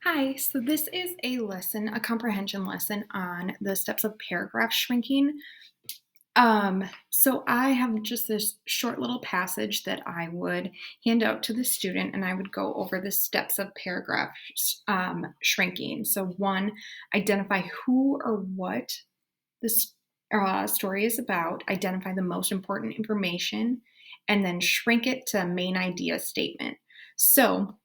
Hi, so this is a lesson, a comprehension lesson on the steps of paragraph shrinking. So I have just this short little passage that I would hand out to the student, and I would go over the steps of paragraph shrinking. So one, identify who or what this story is about, identify the most important information, and then shrink it to a main idea statement. So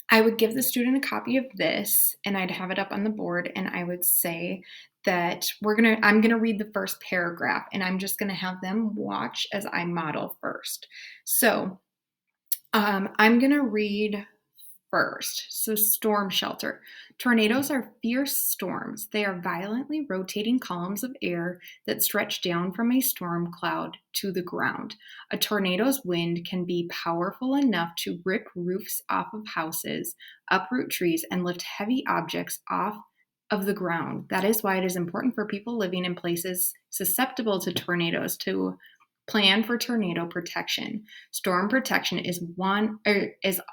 I would give the student a copy of this and I'd have it up on the board and I would say that I'm gonna read the first paragraph and I'm just gonna have them watch as I model first. So I'm gonna read first. So, storm shelter. Tornadoes are fierce storms. They are violently rotating columns of air that stretch down from a storm cloud to the ground. A tornado's wind can be powerful enough to rip roofs off of houses, uproot trees, and lift heavy objects off of the ground. That is why it is important for people living in places susceptible to tornadoes to plan for tornado protection. Storm protection is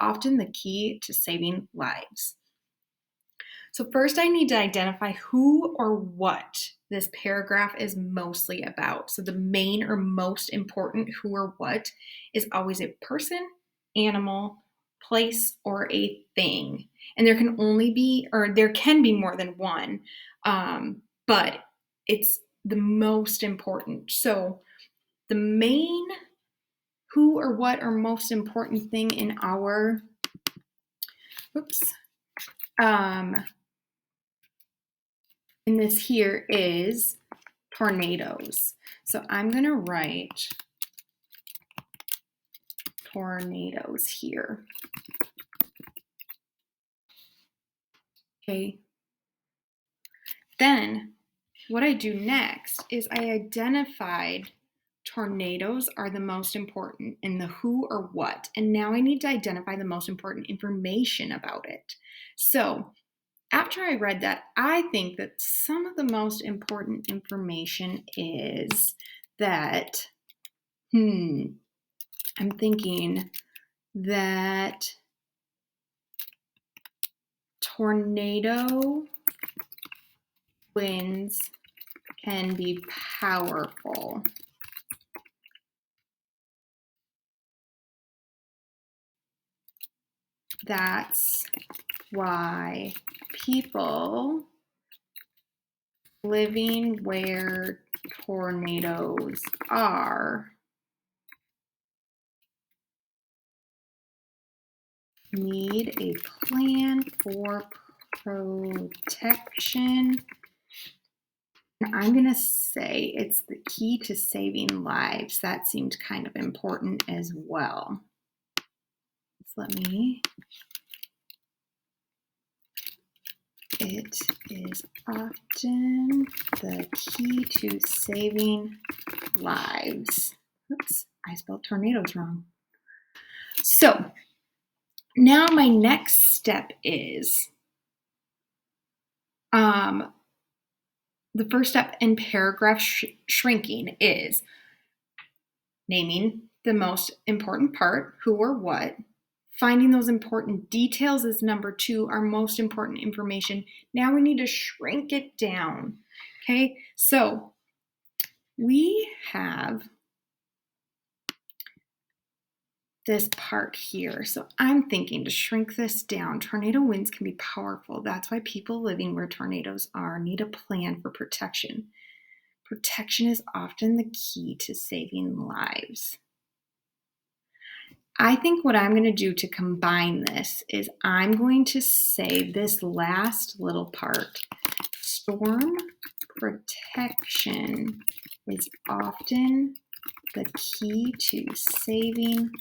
often the key to saving lives. So first I need to identify who or what this paragraph is mostly about. So the main or most important who or what is always a person, animal, place, or a thing. And there can be more than one, but it's the most important. So the main who or what or most important thing in our in this here is tornadoes. So I'm going to write tornadoes here. Okay. Then what I do next is I identified tornadoes are the most important in the who or what. And now I need to identify the most important information about it. So after I read that, I think that some of the most important information is that, I'm thinking that tornado winds can be powerful. That's why people living where tornadoes are need a plan for protection. And I'm going to say it's the key to saving lives. That seemed kind of important as well. It is often the key to saving lives. Oops, I spelled tornadoes wrong. So now my next step is the first step in paragraph shrinking is naming the most important part, who or what. Finding those important details is number 2, our most important information. Now we need to shrink it down. Okay, so we have this part here. So I'm thinking to shrink this down. Tornado winds can be powerful. That's why people living where tornadoes are need a plan for protection. Protection is often the key to saving lives. I think what I'm going to do to combine this is I'm going to say this last little part. Storm protection is often the key to saving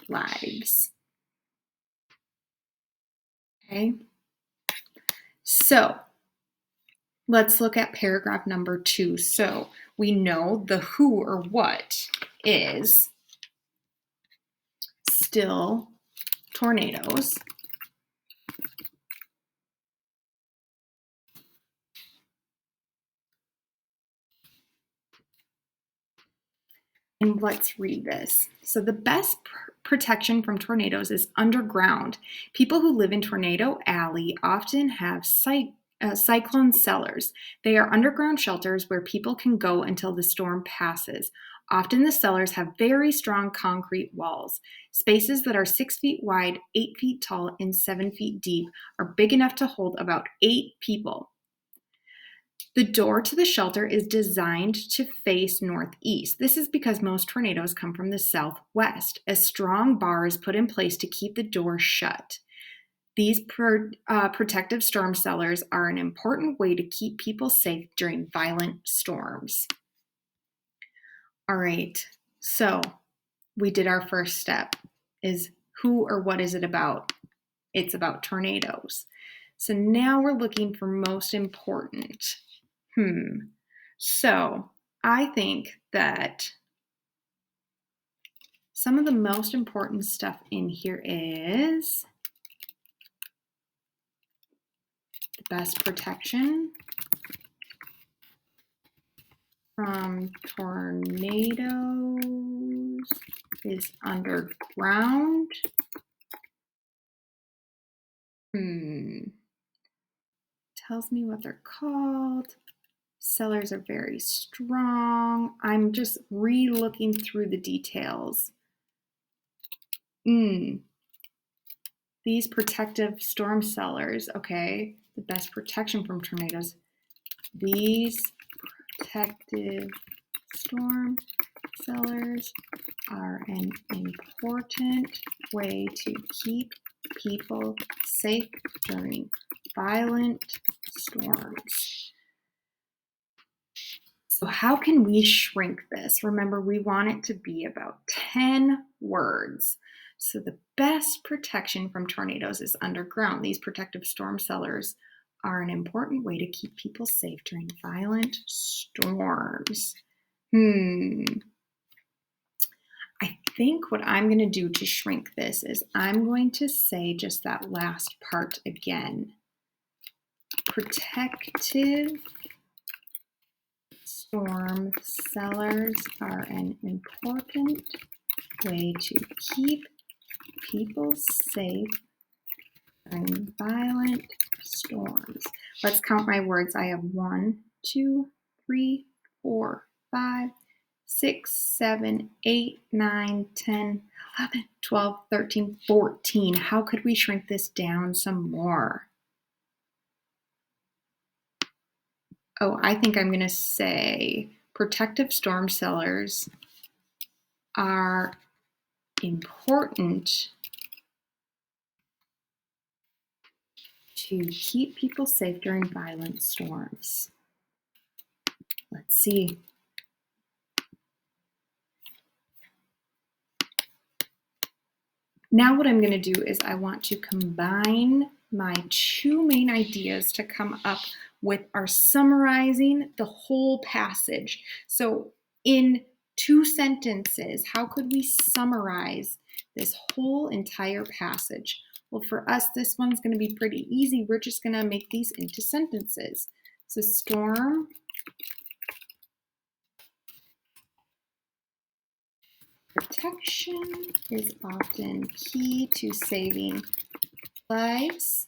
lives. Okay, so let's look at paragraph number 2. So we know the who or what is still tornadoes. And let's read this. So the best protection from tornadoes is underground. People who live in Tornado Alley often have cyclone cellars. They are underground shelters where people can go until the storm passes. Often the cellars have very strong concrete walls. Spaces that are 6 feet wide, 8 feet tall, and 7 feet deep are big enough to hold about 8 people. The door to the shelter is designed to face northeast. This is because most tornadoes come from the southwest. A strong bar is put in place to keep the door shut. These protective storm cellars are an important way to keep people safe during violent storms. All right, so we did our first step, is who or what is it about? It's about tornadoes. So now we're looking for most important. So I think that some of the most important stuff in here is the best protection from tornadoes is underground. Tells me what they're called. Cellars are very strong. I'm just re-looking through the details. These protective storm cellars, okay. The best protection from tornadoes. These protective storm cellars are an important way to keep people safe during violent storms. So how can we shrink this? Remember, we want it to be about 10 words. So the best protection from tornadoes is underground. These protective storm cellars are an important way to keep people safe during violent storms. I think what I'm going to do to shrink this is I'm going to say just that last part again. Protective storm cellars are an important way to keep people safe during violent storms. Let's count my words. I have 1, 2, 3, 4, 5, 6, 7, 8, 9, 10, 11, 12, 13, 14. How could we shrink this down some more? Oh, I think I'm going to say protective storm cellars are important to keep people safe during violent storms. Let's see. Now what I'm going to do is I want to combine my 2 main ideas to come up with our summarizing the whole passage. So in 2 sentences, how could we summarize this whole entire passage? Well, for us, this one's going to be pretty easy. We're just going to make these into sentences. So storm protection is often key to saving lives.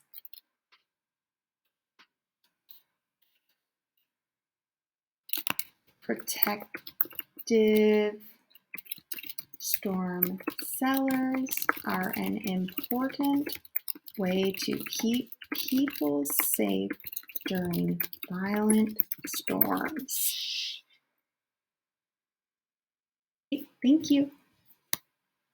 Protective storm cellars are an important way to keep people safe during violent storms. Thank you.